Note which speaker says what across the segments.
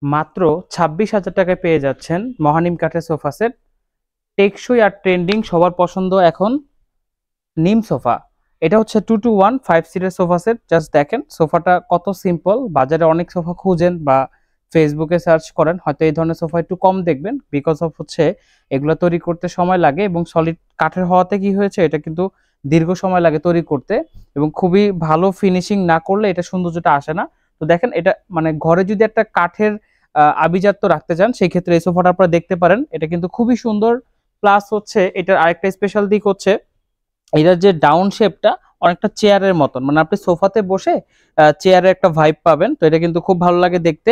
Speaker 1: মাত্র 26,000 টাকায় পেয়ে যাচ্ছেন মহানিম কাঠের সোফা সেট। টেকসই আর ট্রেন্ডিং, সবার পছন্দ এখন নিম সোফা। এটা হচ্ছে 2 to 1 5 সিটের সোফা সেট। জাস্ট দেখেন সোফাটা কত সিম্পল। বাজারে অনেক সোফা খুঁজেন বা ফেসবুকে সার্চ করেন, হয়তো এই ধরনের সোফা একটু কম দেখবেন, বিকজ অফ হচ্ছে এগুলো তৈরি করতে সময় লাগে এবং সলিড কাঠের হওয়াতে কি হয়েছে এটা কিন্তু দীর্ঘ সময় লাগে তৈরি করতে, এবং খুবই ভালো ফিনিশিং না করলে এটা সৌন্দর্যটা আসে না। তো দেখেন এটা মানে ঘরে যদি একটা কাঠের আভিজাত্য রাখতে চান সেই ক্ষেত্রে এই সোফাটা আপনারা দেখতে পারেন। এটা কিন্তু খুবই সুন্দর। প্লাস হচ্ছে এটার আরেকটা স্পেশাল দিক হচ্ছে এটার যে ডাউন শেপটা অনেকটা চেয়ারের মতন, মানে আপনি সোফাতে বসে চেয়ারের একটা ভাইব পাবেন। তো এটা কিন্তু খুব ভালো লাগে দেখতে।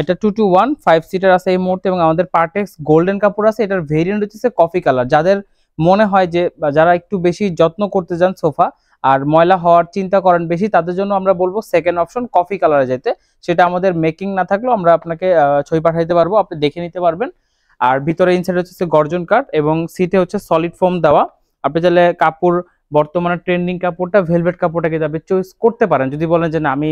Speaker 1: এটা 2 to 1 5 সিটার আছে এই মুহূর্তে, এবং আমাদের পার্টেক্স গোল্ডেন কাপড় আছে। এটার ভেরিয়েন্ট হচ্ছে কফি কালার। যাদের মনে হয় যে বা যারা একটু বেশি যত্ন করতে যান সোফা আর ময়লা হওয়ার চিন্তা করেন বেশি, তাদের জন্য আমরা বলবো সেকেন্ড অপশন কফি কালারে যেতে। সেটা আমাদের মেকিং না থাকলেও আমরা আপনাকে ছবি পাঠাইতে পারবো, আপনি দেখে নিতে পারবেন। আর ভিতরে ইনসাইড হচ্ছে গর্জন কাঠ এবং সিটে হচ্ছে সলিড ফোম দেওয়া। আপনি চাইলে কাপড়, বর্তমানে ট্রেন্ডিং কাপড়টা ভেলভেট কাপড়টা কিন্তু আপনি চয়েস করতে পারেন। যদি বলেন যে না আমি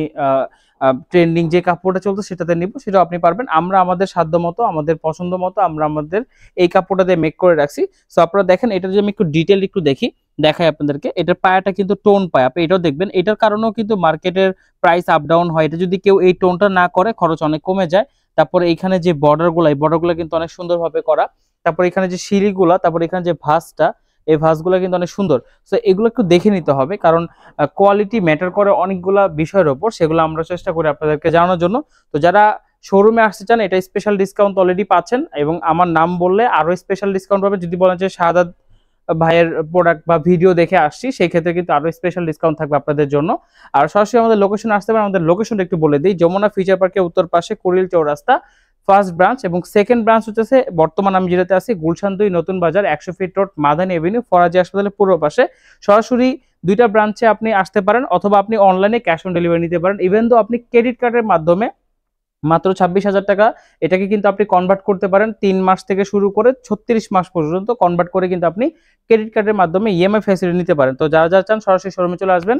Speaker 1: ট্রেন্ডিং যে কাপড়টা চলতো সেটাতে নিব, সেটাও আপনি পারবেন। আমরা আমাদের সাধ্য মতো, আমাদের পছন্দ মতো আমরা আমাদের এই কাপড়টা দিয়ে মেক করে রাখছি। সো আপনারা দেখেন, এটা যদি আমি একটু ডিটেল একটু দেখাই আপনাদেরকে। এটার পায়াটা কিন্তু টোন পায়া, আপনি এটাও দেখবেন। এটার কারণেও কিন্তু মার্কেটের প্রাইস আপ ডাউন হয়। এটা যদি কেউ এই টোনটা না করে খরচ অনেক কমে যায়। তারপরে এইখানে যে বর্ডারগুলো, এই বর্ডারগুলো কিন্তু অনেক সুন্দরভাবে করা। তারপর এখানে যে সিঁড়িগুলা, তারপর এখানে যে ভাঁজটা, এই ভাঁজগুলো কিন্তু অনেক সুন্দর। সো এগুলো একটু দেখে নিতে হবে, কারণ কোয়ালিটি ম্যাটার করে অনেকগুলা বিষয়ের ওপর। সেগুলো আমরা চেষ্টা করি আপনাদেরকে জানানোর জন্য। তো যারা শোরুমে আসতে চান এটা স্পেশাল ডিসকাউন্ট অলরেডি পাচ্ছেন, এবং আমার নাম বললে আরো স্পেশাল ডিসকাউন্ট পাবেন। যদি বলেন যে শাহাদাত ভাইয়ের প্রোডাক্ট বা ভিডিও দেখে আসছি, সেই ক্ষেত্রে কিন্তু আরো স্পেশাল ডিসকাউন্ট থাকবে আপনাদের জন্য। আর সরাসরি আমাদের লোকেশন আসতে পারেন। আমাদের লোকেশনটা একটু বলে দিই, যমুনা ফিউচার পার্কের উত্তর পাশে কুড়িল চৌরাস্তা ফার্স্ট ব্রাঞ্চ, এবং সেকেন্ড ব্রাঞ্চ হচ্ছে বর্তমান আমি যেটাতে আছি গুলশান 2 নতুন বাজার 100 fit road Madani Avenue Faraji হাসপাতালের পূর্ব পাশে। সরাসরি দুইটা ব্রাঞ্চে আপনি আসতে পারেন, অথবা আপনি অনলাইনে ক্যাশ অন ডেলিভারি নিতে পারেন। ইভেন তো আপনি ক্রেডিট কার্ডের মাধ্যমে মাত্র 26,000 টাকা এটাকে কিন্তু আপনি কনভার্ট করতে পারেন। 3 মাস থেকে শুরু করে 36 মাস পর্যন্ত কনভার্ট করে কিন্তু আপনি ক্রেডিট কার্ডের মাধ্যমে ইএমআই ফ্যাসিলিটি নিতে পারেন। তো যারা যারা চান সরাসরি শোরুমে চলে আসবেন।